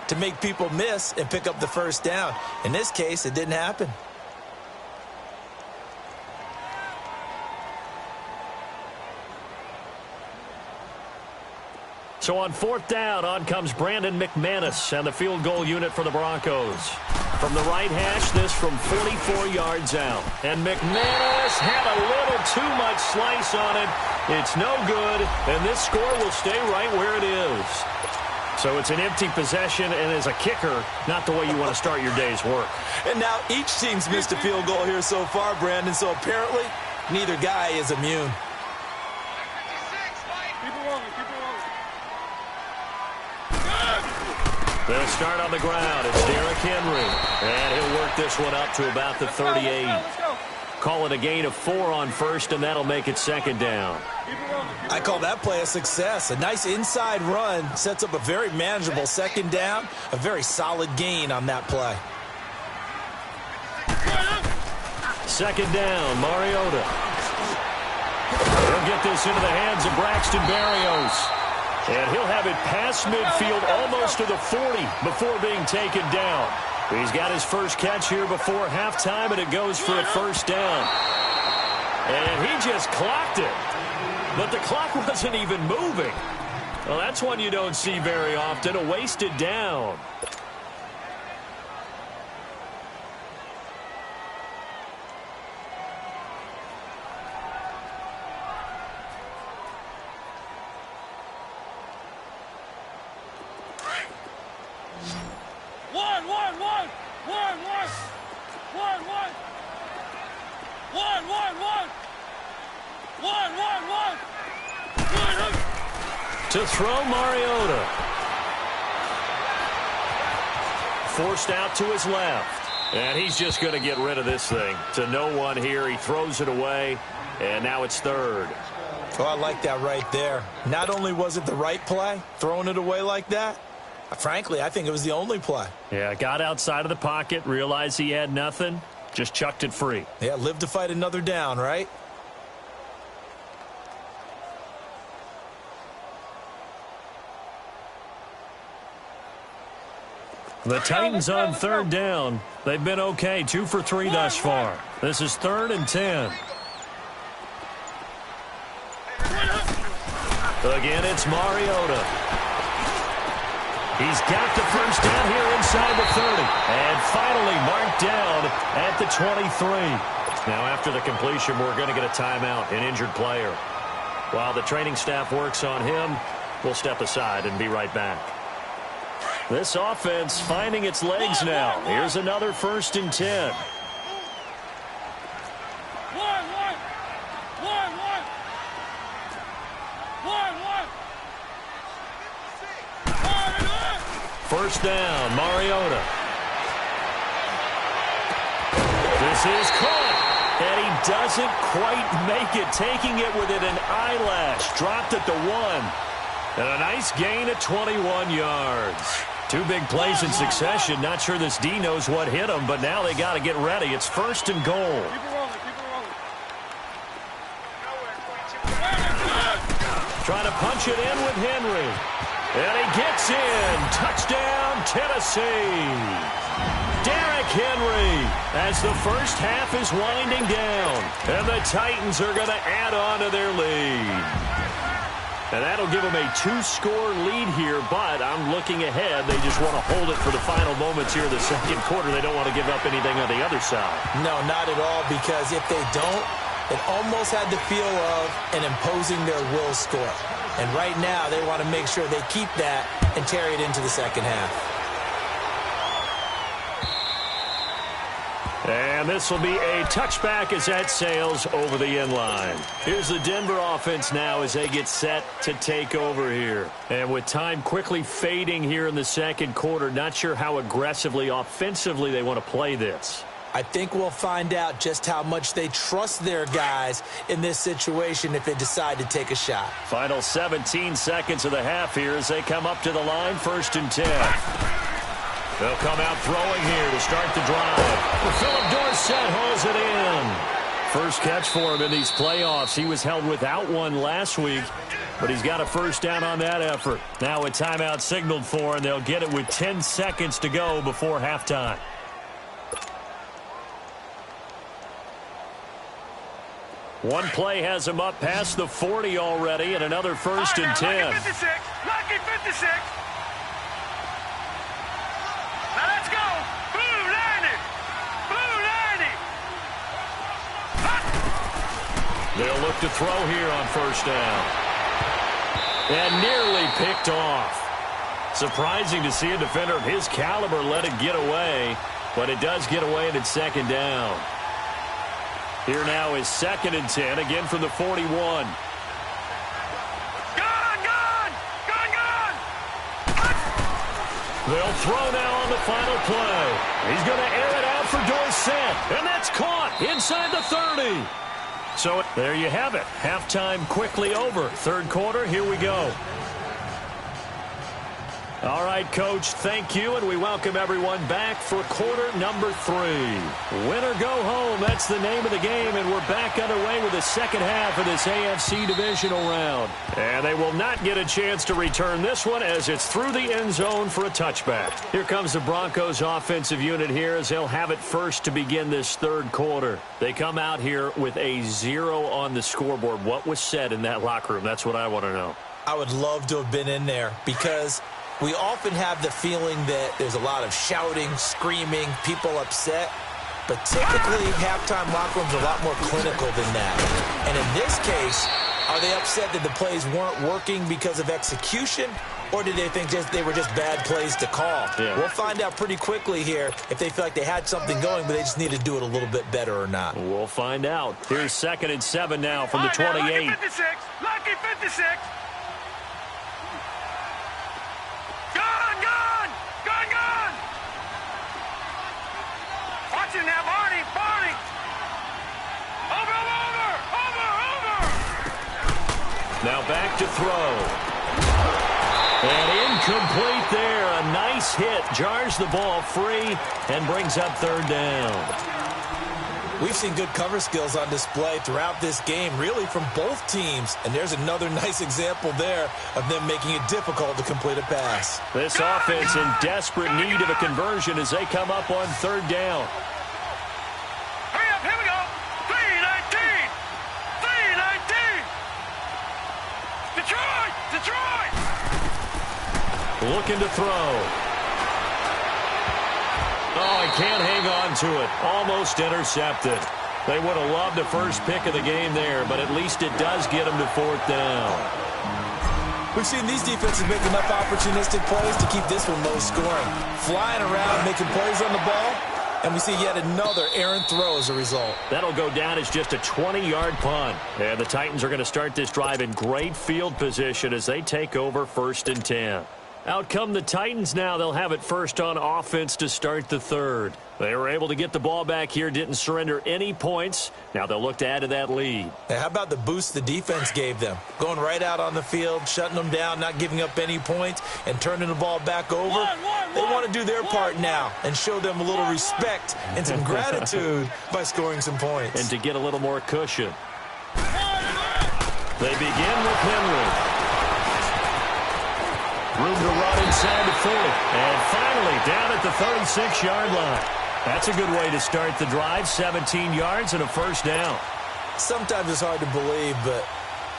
to make people miss and pick up the first down. In this case, it didn't happen. So on fourth down, on comes Brandon McManus and the field goal unit for the Broncos. From the right hash, this from 44 yards out. And McManus had a little too much slice on it. It's no good, and this score will stay right where it is. So it's an empty possession, and as a kicker, not the way you want to start your day's work. And now each team's missed a field goal here so far, Brandon, so apparently neither guy is immune. They'll start on the ground. It's Derrick Henry. And he'll work this one up to about the 38. Call it a gain of 4 on first, and that'll make it second down. I call that play a success. A nice inside run sets up a very manageable second down. A very solid gain on that play. Second down, Mariota. He'll get this into the hands of Braxton Berrios. And he'll have it past midfield almost to the 40 before being taken down. He's got his first catch here before halftime, and it goes for a first down. And he just clocked it. But the clock wasn't even moving. Well, that's one you don't see very often, a wasted down. To throw, Mariota. Forced out to his left. And he's just going to get rid of this thing. To no one here. He throws it away. And now it's third. Oh, I like that right there. Not only was it the right play, throwing it away like that, frankly, I think it was the only play. Yeah, got outside of the pocket, realized he had nothing, just chucked it free. Yeah, live to fight another down, right? The Titans on third down. They've been okay, 2 for 3 thus far. This is 3rd and 10. Again, it's Mariota. He's got the first down here inside the 30. And finally marked down at the 23. Now after the completion, we're going to get a timeout, an injured player. While the training staff works on him, we'll step aside and be right back. This offense finding its legs now. Here's another 1st and 10. First down, Mariota. This is caught, and he doesn't quite make it, taking it within an eyelash. Dropped at the 1. And a nice gain of 21 yards. 2 big plays in succession. Not sure this D knows what hit him, but now they got to get ready. It's 1st and goal. Trying to punch it in with Henry. And he gets in. Touchdown, Tennessee. Derrick Henry as the first half is winding down. And the Titans are going to add on to their lead. And that'll give them a 2-score lead here, but I'm looking ahead. They just want to hold it for the final moments here in the second quarter. They don't want to give up anything on the other side. No, not at all, because if they don't, it almost had the feel of an imposing their will score. And right now, they want to make sure they keep that and carry it into the second half. And this will be a touchback as that sails over the end line. Here's the Denver offense now as they get set to take over here. And with time quickly fading here in the second quarter, not sure how aggressively, offensively they want to play this. I think we'll find out just how much they trust their guys in this situation if they decide to take a shot. Final 17 seconds of the half here as they come up to the line, 1st and 10. They'll come out throwing here to start the drive. Philip Dorsett holds it in. First catch for him in these playoffs. He was held without one last week, but he's got a first down on that effort. Now a timeout signaled for, and they'll get it with 10 seconds to go before halftime. One play has him up past the 40 already, and another first and 10. Lucky 56. Lucky 56. Now let's go. Blue 90. Blue 90. They'll look to throw here on first down. And nearly picked off. Surprising to see a defender of his caliber let it get away, but it does get away and it's second down. Here now is second and 10, again from the 41. Gone, gone, gone, gone. They'll throw now on the final play. He's going to air it out for Dorsett, and that's caught inside the 30. So there you have it. Halftime quickly over. Third quarter, here we go. All right, Coach, thank you, and we welcome everyone back for quarter number 3. Win or go home, that's the name of the game, and we're back underway with the second half of this AFC divisional round. And they will not get a chance to return this one as it's through the end zone for a touchback. Here comes the Broncos offensive unit here as they'll have it first to begin this third quarter. They come out here with a 0 on the scoreboard. What was said in that locker room? That's what I want to know. I would love to have been in there because we often have the feeling that there's a lot of shouting, screaming, people upset. But typically, halftime locker rooms are a lot more clinical than that. And in this case, are they upset that the plays weren't working because of execution? Or did they think they were just bad plays to call? Yeah. We'll find out pretty quickly here if they feel like they had something going, but they just need to do it a little bit better or not. We'll find out. Here's second and 7 now from the 28. Lucky 56. Lucky 56. Now, Barney, Barney. Over. Now back to throw. And incomplete there. A nice hit. Jars the ball free and brings up third down. We've seen good cover skills on display throughout this game, really from both teams. And there's another nice example there of them making it difficult to complete a pass. This offense in desperate need of a conversion as they come up on third down. Here we go. 319. Detroit. Looking to throw. Oh, he can't hang on to it. Almost intercepted. They would have loved the first pick of the game there, but at least it does get them to fourth down. We've seen these defenses make enough opportunistic plays to keep this one low scoring. Flying around, making plays on the ball. And we see yet another errant throw as a result. That'll go down as just a 20-yard punt. And the Titans are going to start this drive in great field position as they take over first and 10. Out come the Titans now. They'll have it first on offense to start the third. They were able to get the ball back here, didn't surrender any points. Now they'll look to add to that lead. Now, how about the boost the defense gave them? Going right out on the field, shutting them down, not giving up any points, and turning the ball back over. They want to do their part now and show them a little respect and some gratitude by scoring some points. And to get a little more cushion. They begin with Henry. Room to run inside the 40. And finally down at the 36-yard line. That's a good way to start the drive. 17 yards and a first down. Sometimes it's hard to believe, but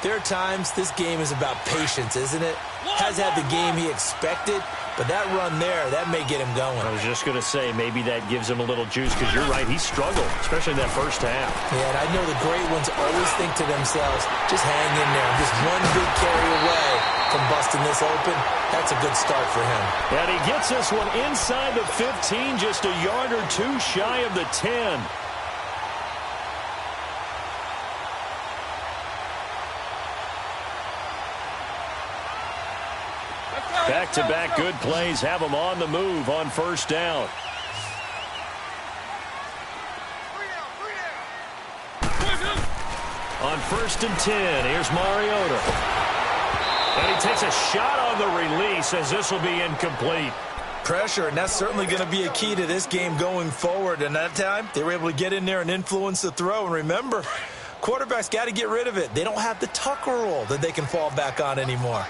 there are times this game is about patience, isn't it? Has had the game he expected, but that run there, that may get him going. I was just going to say, maybe that gives him a little juice, because you're right, he struggled, especially in that first half. Yeah, and I know the great ones always think to themselves, just hang in there. Just one big carry away from busting this open. That's a good start for him. And he gets this one inside the 15, just a yard or two shy of the 10. Back-to-back good plays have them on the move on first down. On first and 10, here's Mariota. And he takes a shot on the release as this will be incomplete. Pressure, and that's certainly going to be a key to this game going forward. And that time, they were able to get in there and influence the throw. And remember, quarterbacks got to get rid of it. They don't have the Tucker rule that they can fall back on anymore.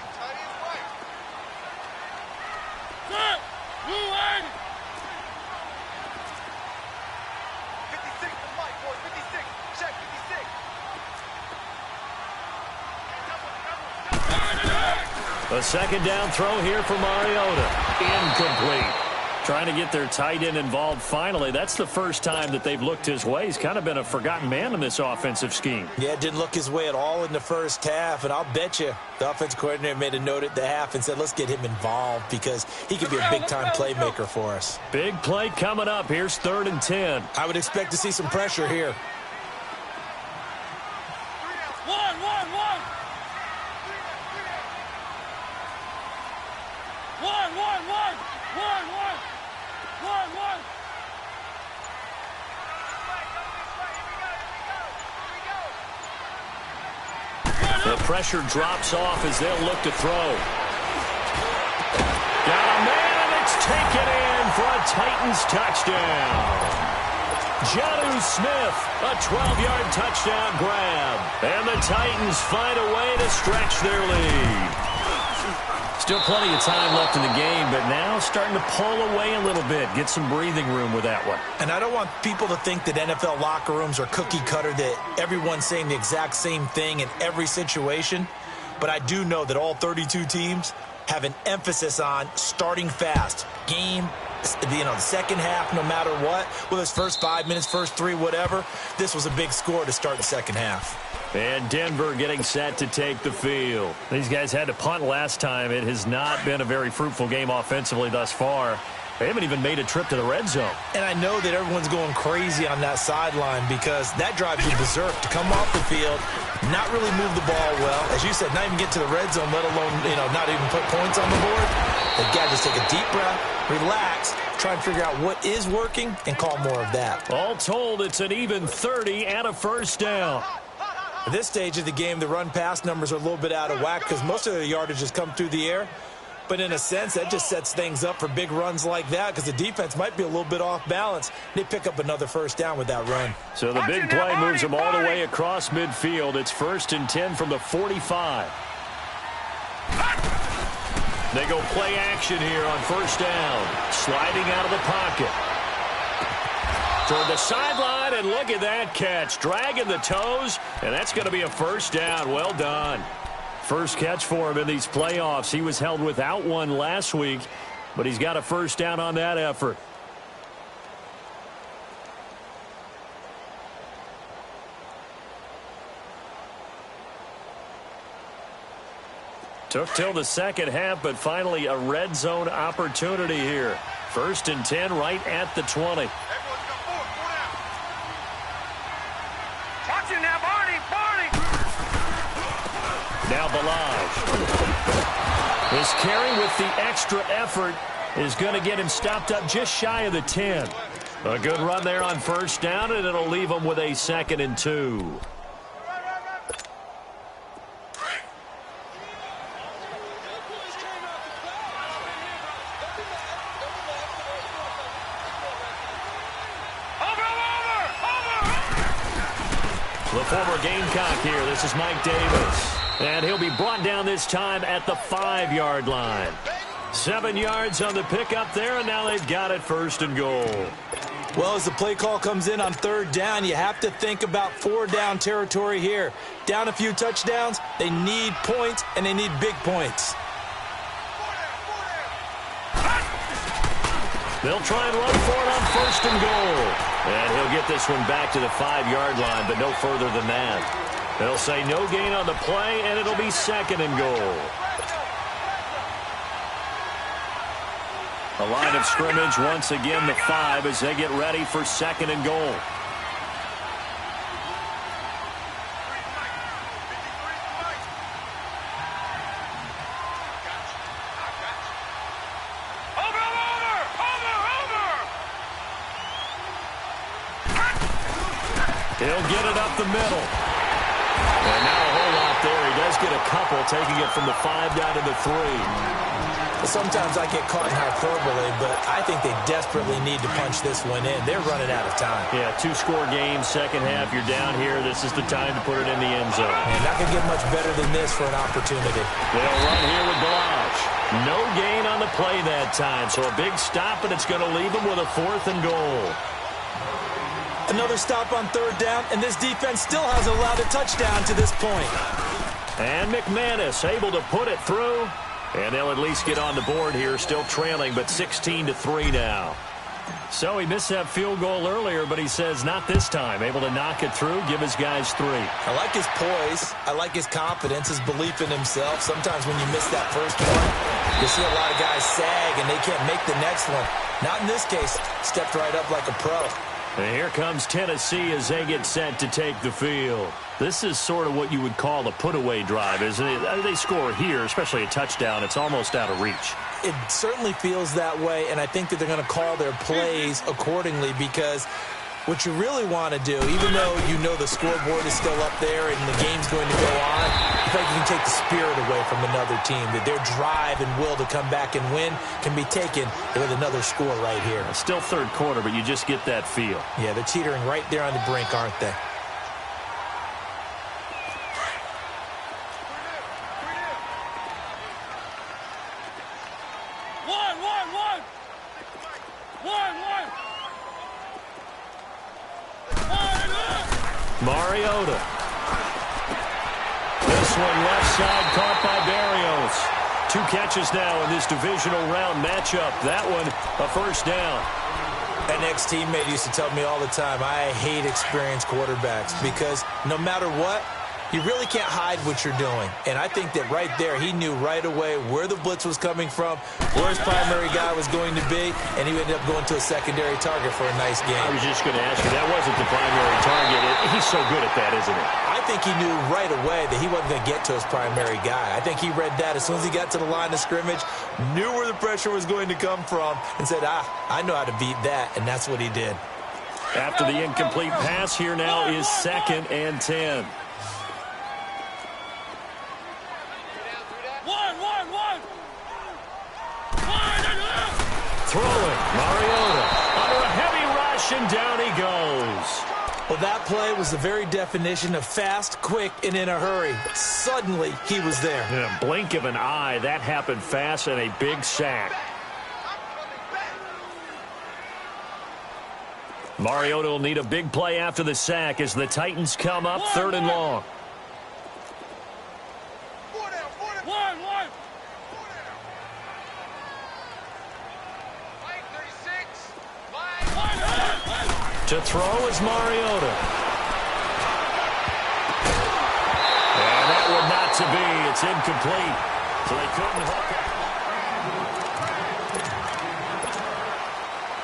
A second down throw here for Mariota. Incomplete. Trying to get their tight end involved finally. That's the first time that they've looked his way. He's kind of been a forgotten man in this offensive scheme. Yeah, didn't look his way at all in the first half. And I'll bet you the offensive coordinator made a note at the half and said, let's get him involved because he could be a big-time playmaker for us. Big play coming up. Here's 3rd and 10. I would expect to see some pressure here. The pressure drops off as they'll look to throw. Got a man, and it's taken in for a Titans touchdown. Jonnu Smith, a 12-yard touchdown grab. And the Titans find a way to stretch their lead. Still plenty of time left in the game, but now starting to pull away a little bit. Get some breathing room with that one. And I don't want people to think that NFL locker rooms are cookie cutter, that everyone's saying the exact same thing in every situation. But I do know that all 32 teams have an emphasis on starting fast. Game, the second half, no matter what, whether it's first 5 minutes, first 3, whatever, this was a big score to start the second half. And Denver getting set to take the field. These guys had to punt last time. It has not been a very fruitful game offensively thus far. They haven't even made a trip to the red zone. And I know that everyone's going crazy on that sideline because that drives you berserk to come off the field, not really move the ball well. As you said, not even get to the red zone, let alone, not even put points on the board. They've got to just take a deep breath, relax, try and figure out what is working, and call more of that. All told, it's an even 30 and a first down. At this stage of the game, the run-pass numbers are a little bit out of whack because most of the yardage has come through the air. But in a sense, that just sets things up for big runs like that because the defense might be a little bit off balance. They pick up another first down with that run. So the big play moves them all the way across midfield. It's 1st and 10 from the 45. They go play action here on first down. Sliding out of the pocket. Toward the sideline, and look at that catch. Dragging the toes, and that's going to be a first down. Well done. First catch for him in these playoffs. He was held without one last week, but he's got a first down on that effort. Took till the second half, but finally a red zone opportunity here. 1st and 10 right at the 20. Now Balaj. His carry with the extra effort is going to get him stopped up just shy of the 10. A good run there on first down, and it'll leave him with a 2nd and 2. The former Gamecock here. This is Mike Davis. And he'll be brought down this time at the 5-yard line. 7 yards on the pickup there, and now they've got it 1st and goal. Well, as the play call comes in on 3rd down, you have to think about 4-down territory here. Down a few touchdowns, they need points, and they need big points. They'll try and run for it on 1st and goal. And he'll get this one back to the 5-yard line, but no further than that. They'll say no gain on the play, and it'll be 2nd and goal. The line of scrimmage once again the 5 as they get ready for 2nd and goal. He'll get it up the middle. And now a whole lot there. He does get a couple, taking it from the 5 down to the 3. Sometimes I get caught in hyperbole, but I think they desperately need to punch this one in. They're running out of time. Yeah, two-score game, second half. You're down here. This is the time to put it in the end zone. And not going to get much better than this for an opportunity. They'll run here with Balaj. No gain on the play that time, so a big stop, and it's going to leave them with a 4th and goal. Another stop on 3rd down, and this defense still hasn't allowed a touchdown to this point. And McManus able to put it through. And they'll at least get on the board here, still trailing, but 16-3 now. So he missed that field goal earlier, but he says not this time. Able to knock it through, give his guys 3. I like his poise. I like his confidence, his belief in himself. Sometimes when you miss that first one, you see a lot of guys sag and they can't make the next one. Not in this case. Stepped right up like a pro. And here comes Tennessee as they get set to take the field. This is sort of what you would call a put-away drive, isn't it? They score here, especially a touchdown. It's almost out of reach. It certainly feels that way, and I think that they're going to call their plays accordingly because what you really want to do, even though you know the scoreboard is still up there and the game's going to go on, I think you can take the spirit away from another team, that their drive and will to come back and win can be taken with another score right here. It's still 3rd quarter, but you just get that feel. Yeah, they're teetering right there on the brink, aren't they? Mariota. This one left side caught by Barrios. 2 catches now in this divisional round matchup. That one a 1st down. An ex-teammate used to tell me all the time, I hate experienced quarterbacks because no matter what, you really can't hide what you're doing. And I think that right there, he knew right away where the blitz was coming from, where his primary guy was going to be, and he ended up going to a secondary target for a nice game. I was just going to ask you, that wasn't the primary target. He's so good at that, isn't he? I think he knew right away that he wasn't going to get to his primary guy. I think he read that as soon as he got to the line of scrimmage, knew where the pressure was going to come from, and said, I know how to beat that, and that's what he did. After the incomplete pass, here now is 2nd and 10. Throwing, Mariota under a heavy rush, and down he goes. Well, that play was the very definition of fast, quick, and in a hurry. Suddenly, he was there. In a blink of an eye, that happened fast, and a big sack. Mariota will need a big play after the sack as the Titans come up 3rd and long. To throw is Mariota. And that one not to be. It's incomplete. So they couldn't hook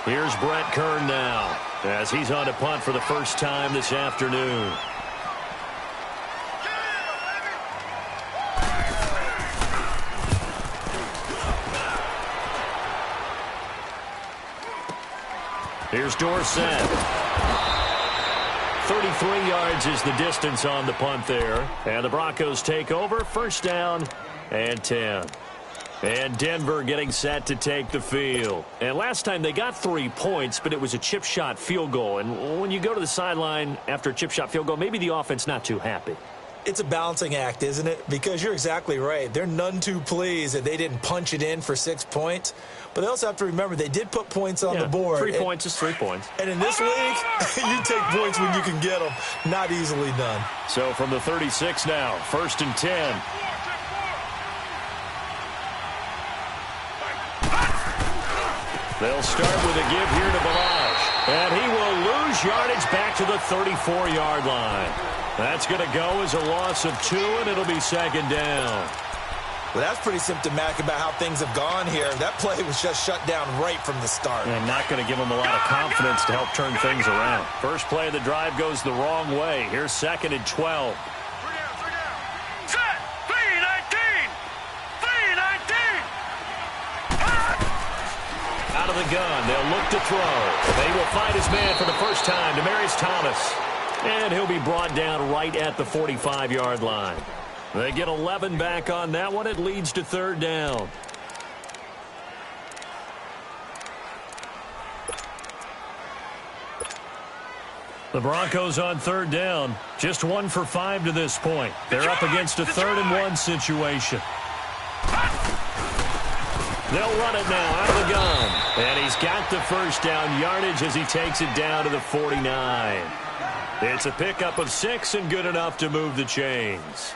it. Here's Brett Kern now as he's on to punt for the first time this afternoon. Here's Dorsett. 33 yards is the distance on the punt there. And the Broncos take over. 1st down and 10. And Denver getting set to take the field. And last time they got 3 points, but it was a chip shot field goal. And when you go to the sideline after a chip shot field goal, maybe the offense not too happy. It's a balancing act, isn't it? Because you're exactly right. They're none too pleased that they didn't punch it in for 6 points. But they also have to remember they did put points on the board. 3 points is 3 points. And in this league, you take points when you can get them. Not easily done. So from the 36 now, 1st and 10. They'll start with a give here to Balaj. And he will lose yardage back to the 34-yard line. That's going to go as a loss of 2, and it'll be 2nd down. Well, that's pretty symptomatic about how things have gone here. That play was just shut down right from the start. And not going to give them a lot of confidence to help turn things around. First play of the drive goes the wrong way. Here's 2nd and 12. Set. 3-19. 3-19. Out of the gun. They'll look to throw. They will find his man for the first time, Demaryius Thomas. And he'll be brought down right at the 45-yard line. They get 11 back on that one. It leads to 3rd down. The Broncos on third down. Just 1 for 5 to this point. They're up against a 3rd and 1 situation. They'll run it now out of the gun. And he's got the first down yardage as he takes it down to the 49. It's a pickup of 6 and good enough to move the chains.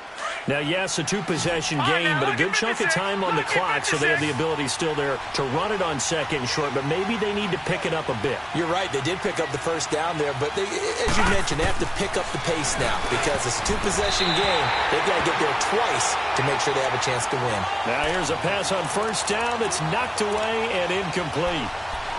Now, yes, a 2-possession game, but a good chunk of time on the clock, so they have the ability still there to run it on 2nd and short, but maybe they need to pick it up a bit. You're right. They did pick up the first down there, but they, as you mentioned, they have to pick up the pace now because it's a 2-possession game. They've got to get there twice to make sure they have a chance to win. Now, here's a pass on first down that's knocked away and incomplete.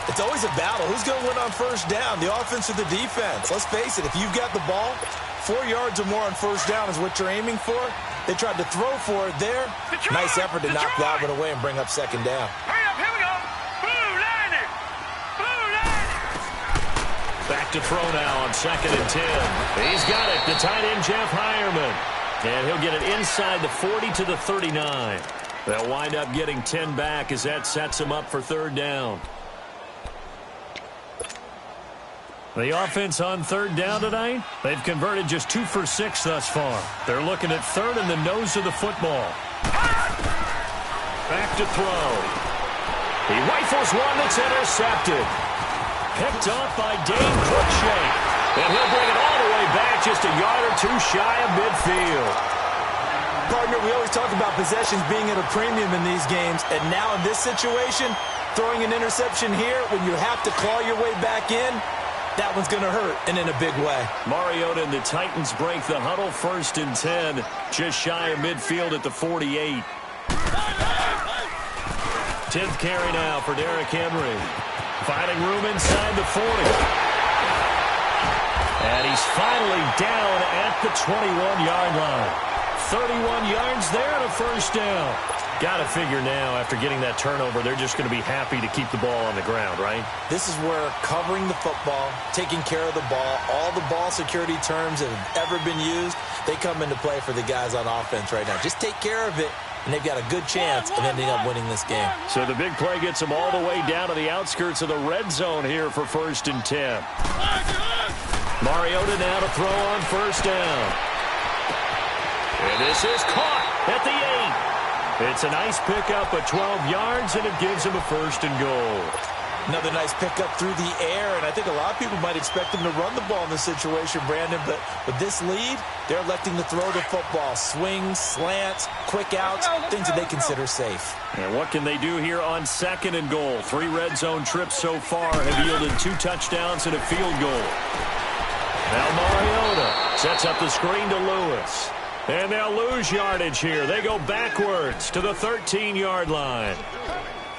It's always a battle. Who's going to win on first down, the offense or the defense? Let's face it, if you've got the ball, 4 yards or more on first down is what you're aiming for. They tried to throw for it there. Nice effort to knock that one away and bring up 2nd down. Hurry up, here we go. Blue line it. Blue line it. Back to throw now on 2nd and 10. He's got it, the tight end, Jeff Hireman. And he'll get it inside the 40 to the 39. They'll wind up getting 10 back as that sets him up for 3rd down. The offense on 3rd down tonight, they've converted just 2 for 6 thus far. They're looking at 3rd and the nose of the football. Back to throw. He rifles one that's intercepted. Picked off by Dane Cruikshank. And he'll bring it all the way back just a yard or 2 shy of midfield. Partner, we always talk about possessions being at a premium in these games, and now in this situation, throwing an interception here when you have to claw your way back in, that one's going to hurt, and in a big way. Mariota and the Titans break the huddle 1st and 10, just shy of midfield at the 48. 10th carry now for Derrick Henry. Finding room inside the 40. And he's finally down at the 21-yard line. 31 yards there and a first down. Got to figure now, after getting that turnover, they're just going to be happy to keep the ball on the ground, right? This is where covering the football, taking care of the ball, all the ball security terms that have ever been used, they come into play for the guys on offense right now. Just take care of it, and they've got a good chance of ending up winning this game. So the big play gets them all the way down to the outskirts of the red zone here for 1st and 10. Mariota now to throw on 1st down. And this is caught at the 8. It's a nice pickup of 12 yards, and it gives him a 1st and goal. Another nice pickup through the air, and I think a lot of people might expect him to run the ball in this situation, Brandon, but with this lead, they're electing to throw the football. Swings, slants, quick outs, things that they consider safe. And what can they do here on 2nd and goal? 3 red zone trips so far have yielded 2 touchdowns and a field goal. Now Mariota sets up the screen to Lewis. And they'll lose yardage here. They go backwards to the 13-yard line.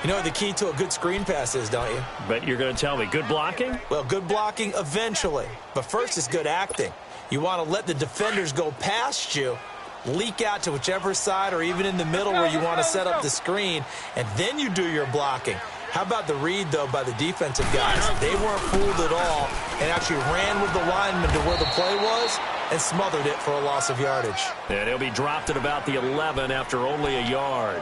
You know what the key to a good screen pass is, don't you? But you're going to tell me, good blocking? Well, good blocking eventually. But first is good acting. You want to let the defenders go past you, leak out to whichever side or even in the middle where you want to set up the screen, and then you do your blocking. How about the read, though, by the defensive guys? They weren't fooled at all and actually ran with the lineman to where the play was and smothered it for a loss of yardage. And he'll be dropped at about the 11 after only a yard.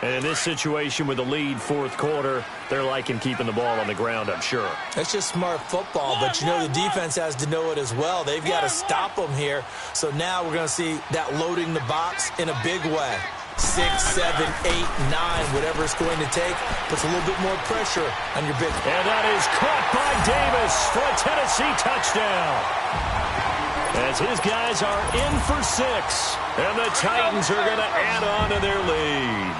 And in this situation with the lead, 4th quarter, they're liking keeping the ball on the ground, I'm sure. That's just smart football, but you know the defense has to know it as well. They've got to stop them here. So now we're going to see that loading the box in a big way. 6, 7, 8, 9, whatever it's going to take, puts a little bit more pressure on your big. And that is caught by Davis for a Tennessee touchdown. As his guys are in for 6, and the Titans are going to add on to their lead.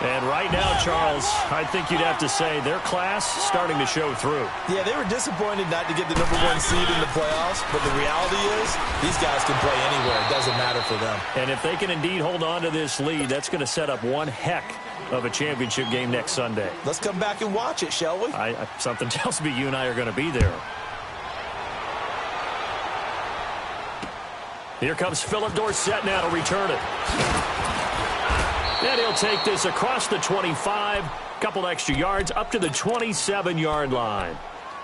And right now, Charles, I think you'd have to say their class starting to show through. Yeah, they were disappointed not to get the #1 seed in the playoffs, but the reality is these guys can play anywhere. It doesn't matter for them. And if they can indeed hold on to this lead, that's going to set up one heck of a championship game next Sunday. Let's come back and watch it, shall we? Something tells me you and I are going to be there. Here comes Philip Dorsett now to return it. And he'll take this across the 25, couple extra yards up to the 27-yard line.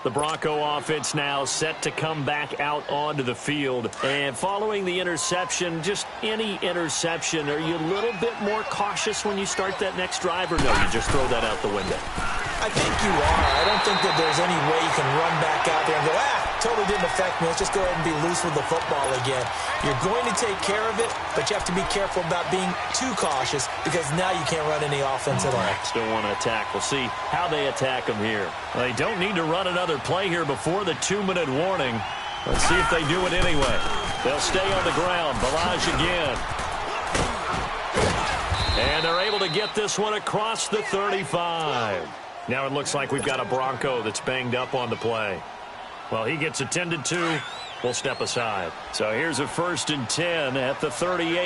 The Bronco offense now set to come back out onto the field. And following the interception, just any interception, are you a little bit more cautious when you start that next drive, or no, you just throw that out the window? I think you are. I don't think that there's any way you can run back out there and go, totally didn't affect me. Let's just go ahead and be loose with the football again. You're going to take care of it, but you have to be careful about being too cautious because now you can't run any offense at all. Still want to attack. We'll see how they attack them here. They don't need to run another play here before the 2-minute warning. Let's see if they do it anyway. They'll stay on the ground. Balaj again. And they're able to get this one across the 35. Now it looks like we've got a Bronco that's banged up on the play. Well, he gets attended to. We'll step aside. So here's a 1st and 10 at the 38.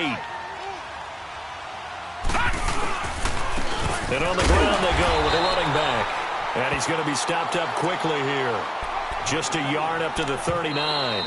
And on the ground they go with a running back. And he's going to be stopped up quickly here. Just a yard up to the 39.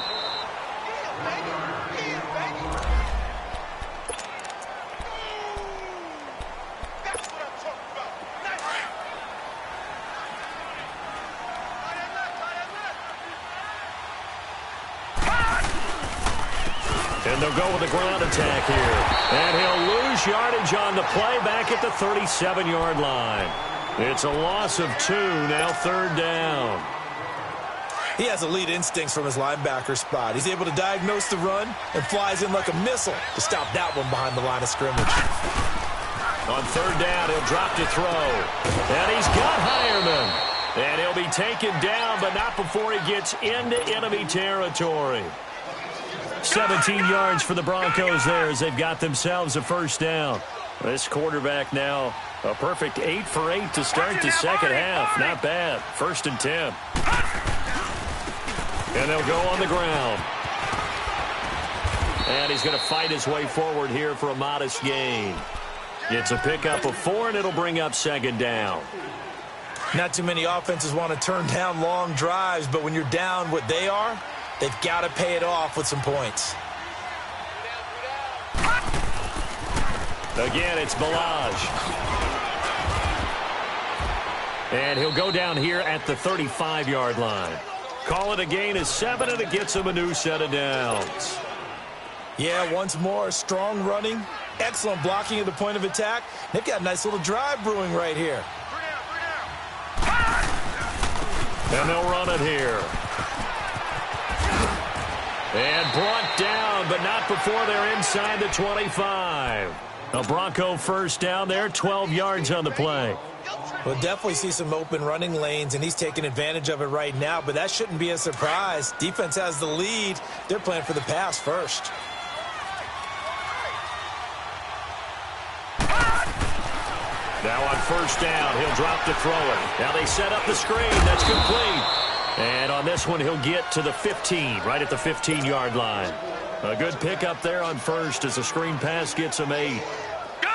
And they'll go with the ground attack here. And he'll lose yardage on the play back at the 37-yard line. It's a loss of 2, now 3rd down. He has elite instincts from his linebacker spot. He's able to diagnose the run and flies in like a missile to stop that one behind the line of scrimmage. On 3rd down, he'll drop to throw. And he's got Hireman. And he'll be taken down, but not before he gets into enemy territory. 17 yards for the Broncos there as they've got themselves a 1st down. This quarterback now a perfect 8 for 8 to start the second half. Not bad. 1st and 10. And they'll go on the ground. And he's going to fight his way forward here for a modest gain. It's a pickup of 4, and it'll bring up 2nd down. Not too many offenses want to turn down long drives, but when you're down what they are, they've got to pay it off with some points. Again, it's Balaj. And he'll go down here at the 35-yard line. Call it a gain of 7, and it gets him a new set of downs. Yeah, once more, strong running, excellent blocking at the point of attack. They've got a nice little drive brewing right here. And they'll run it here. And brought down, but not before they're inside the 25. A Bronco 1st down there, 12 yards on the play. We'll definitely see some open running lanes, and he's taking advantage of it right now, but that shouldn't be a surprise. Defense has the lead. They're playing for the pass first. Now on 1st down, he'll drop to throw it. Now they set up the screen. That's complete. And on this one, he'll get to the 15, right at the 15-yard line. A good pickup there on 1st as the screen pass gets him 8.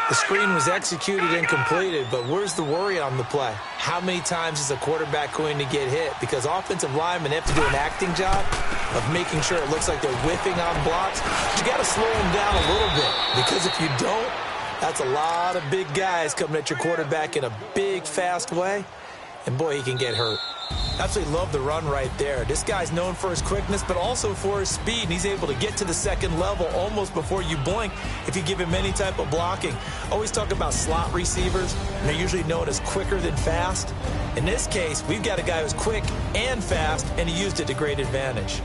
The screen was executed and completed, but where's the worry on the play? How many times is a quarterback going to get hit? Because offensive linemen have to do an acting job of making sure it looks like they're whiffing on blocks. But you got to slow them down a little bit, because if you don't, that's a lot of big guys coming at your quarterback in a big, fast way, and boy, he can get hurt. Absolutely love the run right there. This guy's known for his quickness, but also for his speed, and he's able to get to the 2nd level almost before you blink if you give him any type of blocking. Always talk about slot receivers, and they're usually known as quicker than fast. In this case, we've got a guy who's quick and fast, and he used it to great advantage.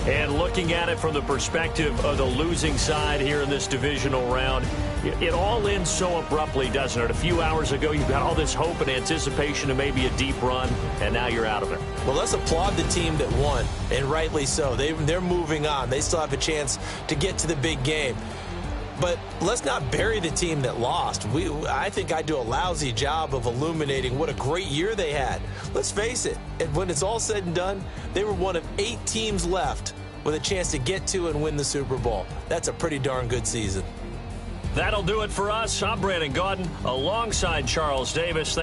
And looking at it from the perspective of the losing side here in this divisional round, it all ends so abruptly, doesn't it? A few hours ago, you've got all this hope and anticipation of maybe a deep run, and now you're out of it. Well, let's applaud the team that won, and rightly so. They're moving on. They still have a chance to get to the big game. But let's not bury the team that lost. I think I do a lousy job of illuminating what a great year they had. Let's face it, and when it's all said and done, they were one of 8 teams left with a chance to get to and win the Super Bowl. That's a pretty darn good season. That'll do it for us. I'm Brandon Gaudin alongside Charles Davis.